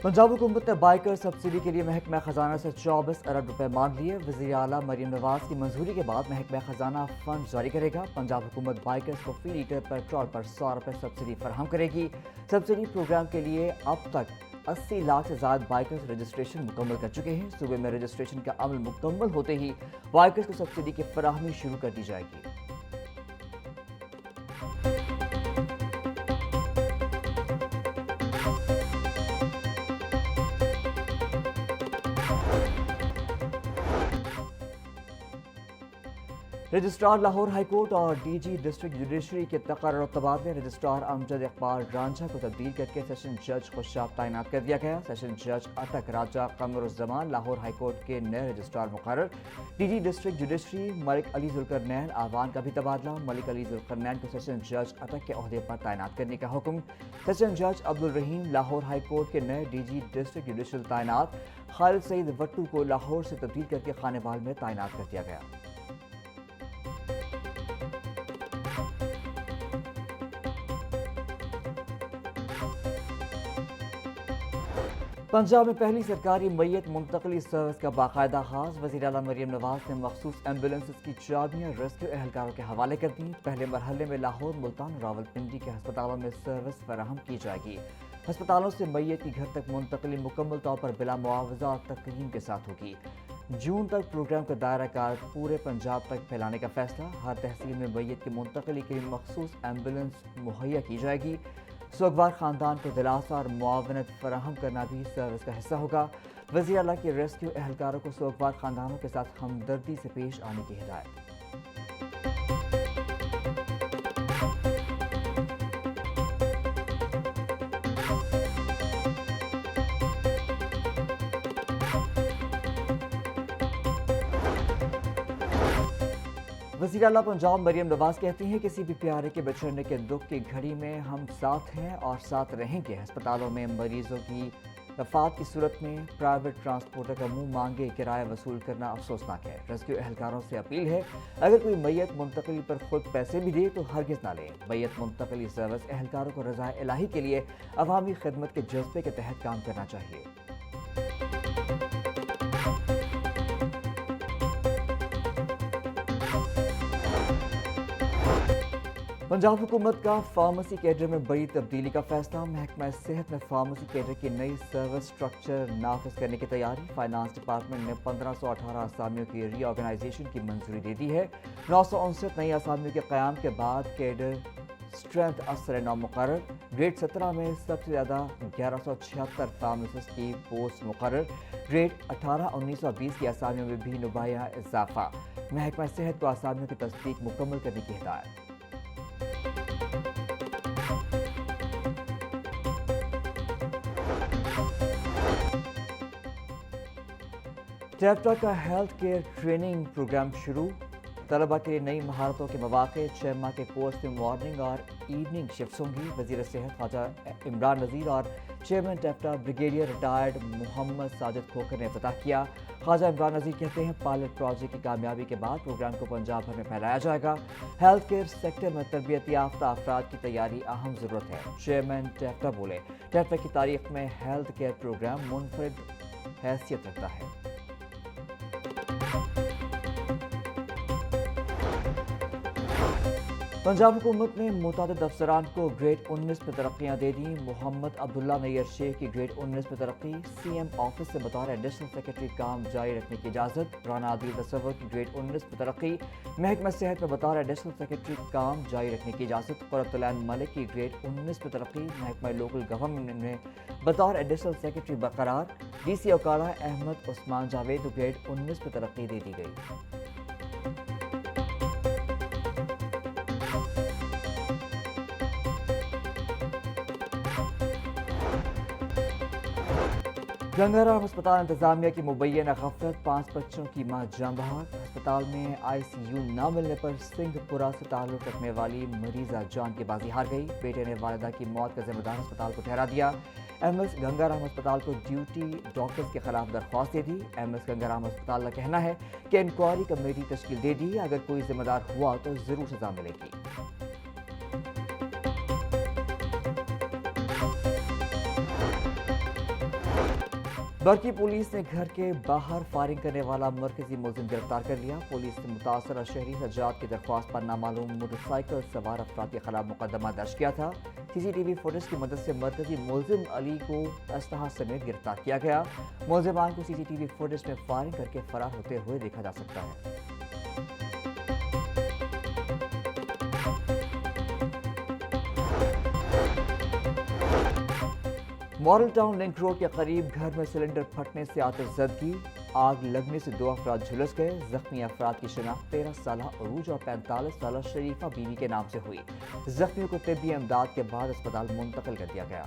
पंजाब हुकूमत ने biker subsidy के लिए महकमा खजाना से 24 अरब रुपए मांग लिए। वज़ीर आला मरीम नवाज की मंजूरी के बाद महकमा खजाना फंड जारी करेगा। पंजाब हुकूमत बाइकर्स को फी लीटर पेट्रोल पर 100 रुपए सब्सिडी फराहम करेगी। सब्सिडी प्रोग्राम के लिए अब तक 80 लाख से ज्यादा बाइकर्स रजिस्ट्रेशन मुकम्मल कर चुके हैं। सूबे में रजिस्ट्रेशन का अमल मुकम्मल होते ही बाइकर्स को सब्सिडी की फराहमी शुरू कर दी जाएगी। रजिस्ट्रार लाहौर हाई कोर्ट और डीजी डिस्ट्रिक्ट जुडिशरी के तकर्रुर तबादले। रजिस्ट्रार अमजद इकबाल रांझा को तब्दील करके सेशन जज खुशाब तैनात कर दिया गया। सेशन जज अटक राजा कमरुज़्ज़मान लाहौर हाई कोर्ट के नए रजिस्ट्रार मुकर्रर। DG district judiciary Malik Ali Zulqarnain Awan का भी तबादला। मलिक अली जुल्करनैन को सेशन जज अटक के ओहदे पर तैनात करने का हुक्म। सेशन जज अब्दुल रहीम लाहौर हाई कोर्ट के नए डीजी डिस्ट्रिक्ट जुडिशल तैनात। खालिद सईद वट्टू को लाहौर से तब्दील करके खानेवाल में तैनात कर दिया गया। पंजाब में पहली सरकारी मैयत मुंतकली सर्विस का बाकायदा आगाज। वज़ीर आला मरीम नवाज ने मखसूस एम्बुलेंसेज की चाबियां रेस्क्यू एहलकारों के हवाले कर दी। पहले मरहले में लाहौर, मुल्तान, रावलपिंडी के अस्पतालों में सर्विस फराहम की जाएगी। अस्पतालों से मैयत की घर तक मुंतकली मुकम्मल तौर पर बिला मुआवजा और तकरीम के साथ होगी। जून तक प्रोग्राम का दायरा कार पूरे पंजाब तक फैलाने का फैसला। हर तहसील में मैयत की मुंतकली के लिए मखसूस एम्बुलेंस मुहैया की जाएगी। सोगवार खानदान को दिलासा और मुआवनत फराहम करना भी सर्विस का हिस्सा होगा। वज़ीर आला के रेस्क्यू एहलकारों को सोगवार खानदानों के साथ हमदर्दी से पेश आने की हिदायत। वज़ीर आला पंजाब मरीम नवाज कहती हैं किसी भी प्यारे के बिछड़ने के दुख की घड़ी में हम साथ हैं और साथ रहेंगे। अस्पतालों में मरीजों की वफात की सूरत में प्राइवेट ट्रांसपोर्टर का मुंह मांगे किराया वसूल करना अफसोसनाक है। रेस्क्यू एहलकारों से अपील है अगर कोई मैयत मुंतकली पर खुद पैसे भी दे तो हरगिज़ ना लें। मैयत मुंतकली सर्विस एहलकारों को रज़ाए इलाही के लिए अवामी खिदमत के जज्बे के तहत काम करना चाहिए। पंजाब हुकूमत का फार्मेसी कैडर में बड़ी तब्दीली का फैसला। महकमा सेहत में फार्मेसी कैडर की नई सर्विस स्ट्रक्चर नाफिज करने की तैयारी। फाइनेंस डिपार्टमेंट ने 1518 असामियों की रीऑर्गेनाइजेशन की मंजूरी दे दी है। 959 नई असामियों के क़याम के बाद कैडर स्ट्रेंथ असर नौ मुकर्रर। ग्रेड 17 में सबसे ज़्यादा 1176 फार्मासिस्ट की पोस्ट मुकर्रर। ग्रेड 18-19-20 की असामियों में भी नुमाया इजाफा। महकमा सेहत को असामियों की तस्दीक मुकम्मल करने की हिदायत। टेप्टा का हेल्थ केयर ट्रेनिंग प्रोग्राम शुरू। तलबा के लिए नई महारतों के मौके। 6 माह के कोर्स में मॉर्निंग और इवनिंग शिफ्ट्स होंगी। वज़ीर सेहत ख्वाजा इमरान नज़ीर और चेयरमैन टेप्टा ब्रिगेडियर रिटायर्ड मोहम्मद साजिद खोखर ने इफ्तिताह किया। ख्वाजा इमरान नज़ीर कहते हैं पायलट प्रोजेक्ट की कामयाबी के बाद प्रोग्राम को पंजाब भर में फैलाया जाएगा। हेल्थ केयर सेक्टर में तरबियत याफ्ता अफराद की तैयारी अहम ज़रूरत है। चेयरमैन टेप्टा बोले टेप्टा की तारीख में हेल्थ केयर प्रोग्राम मुनफरिद हैसियत रखता है। पंजाब हुकूमत ने मुतादिद अफसरान को ग्रेड 19 में तरक्कियाँ दे दी। मोहम्मद अब्दुल्ला नैयर शेख की ग्रेड 19 में तरक्की। सीएम ऑफिस से बतौर एडिशनल सेक्रेटरी काम जारी रखने की इजाज़त। राना आदिल तसव्वुर की ग्रेड 19 में तरक्की। महकमा सेहत में बतौर एडिशनल सेक्रेटरी काम जारी रखने की इजाज़त। क़ुर्रतुल-ऐन मलिक की ग्रेड 19 में तरक्की। महकमा लोकल गवर्नमेंट में बतौर एडिशनल सेक्रेटरी बरकरार। डीसी औकाड़ा अहमद उस्मान जावेद को ग्रेड 19 में तरक्की दे दी गई। गंगाराम अस्पताल इंतजामिया की मुबैना गफलत। 5 बच्चों की मां जान बहक। अस्पताल में ICU न मिलने पर सिंहपुरा से ताल्लुक रखने वाली मरीजा जान की बाजी हार गई। बेटे ने वालिदा की मौत का जिम्मेदार अस्पताल को ठहरा दिया। MS गंगाराम अस्पताल को ड्यूटी डॉक्टर्स के खिलाफ दरख्वास्त दे दी। MS गंगाराम अस्पताल का कहना है कि इंक्वायरी कमेटी तश्कील दे दी। अगर कोई जिम्मेदार हुआ तो जरूर सजा मिलेगी। برقی پولیس نے گھر کے باہر فائرنگ کرنے والا مرکزی ملزم گرفتار کر لیا۔ پولیس نے متاثرہ شہری سجاد کی درخواست پر نامعلوم موٹر سائیکل سوار افراد کے خلاف مقدمہ درج کیا تھا۔ سی سی ٹی وی فوٹیج کی مدد سے مرکزی ملزم علی کو اسلحہ سمیت گرفتار کیا گیا۔ ملزمان کو سی سی ٹی وی فوٹیج میں فائرنگ کر کے فرار ہوتے ہوئے دیکھا جا سکتا ہے۔ ماڈل ٹاؤن لنک روڈ کے قریب گھر میں سلنڈر پھٹنے سے آتش زدگی، آگ لگنے سے 2 افراد جھلس گئے۔ زخمی افراد کی شناخت 13 سالہ عروج اور 45 سالہ شریفہ بیوی کے نام سے ہوئی۔ زخمیوں کو طبی امداد کے بعد اسپتال منتقل کر دیا گیا۔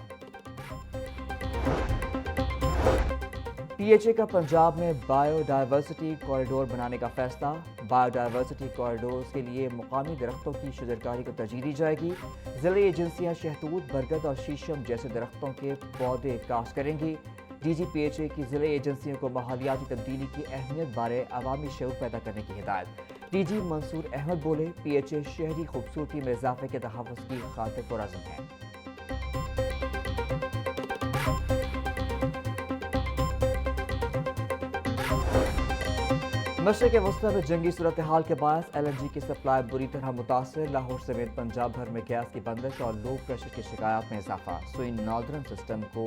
پی ایچ اے کا پنجاب میں بائیو ڈائیورسٹی کوریڈور بنانے کا فیصلہ۔ بائیو ڈائیورسٹی کوریڈورز کے لیے مقامی درختوں کی شجرکاری کو ترجیح دی جائے گی۔ ضلعی ایجنسیاں شہتوت، برگد اور شیشم جیسے درختوں کے پودے کاشت کریں گی۔ D G P H A کی ضلعی ایجنسیوں کو ماحولیاتی تبدیلی کی اہمیت بارے عوامی شعور پیدا کرنے کی ہدایت۔ ڈی جی منصور احمد بولے، پی ایچ اے شہری خوبصورتی میں اضافے کے تحفظ کی خاطر پرعزم ہے۔ مشرق وسطی میں جنگی صورتحال کے باعث ایل این جی کی سپلائی بری طرح متاثر۔ لاہور سمیت پنجاب بھر میں گیس کی بندش اور لو پریشر کی شکایات میں اضافہ۔ سوئی ناردرن سسٹم کو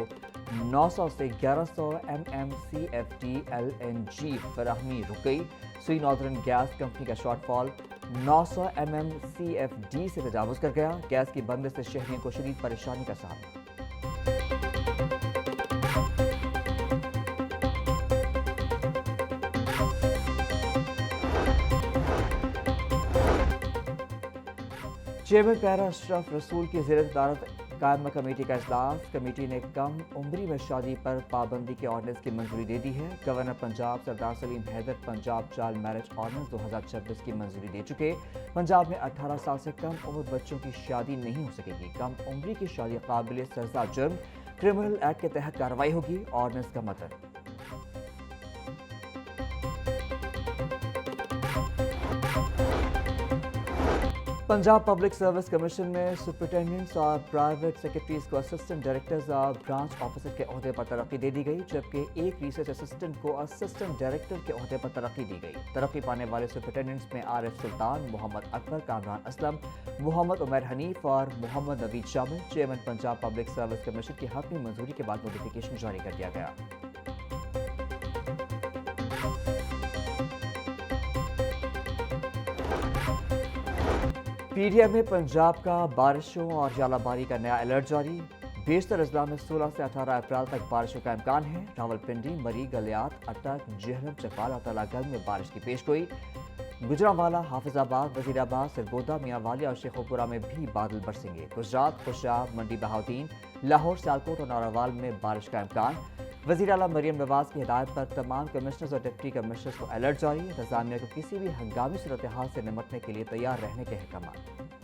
900 سے 1100 M M C F T L N G فراہمی رک گئی۔ سوئی ناردرن گیس کمپنی کا shortfall 900 M M C F D سے تجاوز کر گیا۔ گیس کی بندش سے شہریوں کو شدید پریشانی کا سامنا۔ چیئرمین پیرا اشرف رسول کی زیر صدارت قائمہ کمیٹی کا اجلاس۔ کمیٹی نے کم عمری میں شادی پر پابندی کے آرڈیننس کی منظوری دے دی ہے۔ Governor Punjab Sardar Saleem Haider Punjab child marriage ordinance 2026 کی منظوری دے چکے۔ پنجاب میں 18 سال سے کم عمر بچوں کی شادی نہیں ہو سکے گی۔ کم عمری کی شادی قابل سزا جرم، کرمنل ایکٹ کے تحت کارروائی ہوگی۔ آرڈیننس کا متن۔ پنجاب پبلک سروس کمیشن میں سپرنٹینڈنٹس اور پرائیویٹ سیکرٹریز کو اسسٹنٹ ڈائریکٹرز اور برانچ آفیسر کے عہدے پر ترقی دے دی گئی، جبکہ ایک ریسرچ اسسٹنٹ کو اسسٹنٹ ڈائریکٹر کے عہدے پر ترقی دی گئی۔ ترقی پانے والے سپرنٹینڈنٹس میں عارف سلطان، محمد اکبر، کامران اسلم، محمد عمیر حنیف اور محمد نوید شامل۔ Chairman Punjab public service commission کی حتمی منظوری کے بعد نوٹیفیکیشن جاری کر دیا گیا۔ پی ڈی ایم میں پنجاب کا بارشوں اور ژالہ باری کا نیا الرٹ جاری۔ بیشتر اضلاع میں 16 سے 18 اپریل تک بارشوں کا امکان ہے۔ راولپنڈی، مری، گلیات، اٹک، جہلم، چکوال اور تلہ گنج میں بارش کی پیشگوئی۔ گوجرانوالا، حافظ آباد، وزیر آباد، سرگودا، میاں والی اور شیخوپورہ میں بھی بادل برسیں گے۔ گجرات، خوشاب، منڈی بہاؤدین، لاہور، سیالکوٹ اور نوروال میں بارش کا امکان۔ وزیر اعلیٰ مریم نواز کی ہدایت پر تمام کمشنرز اور ڈپٹی کمشنرز کو الرٹ جاری۔ انتظامیہ کو کسی بھی ہنگامی صورتحال سے نمٹنے کے لیے تیار رہنے کے احکامات۔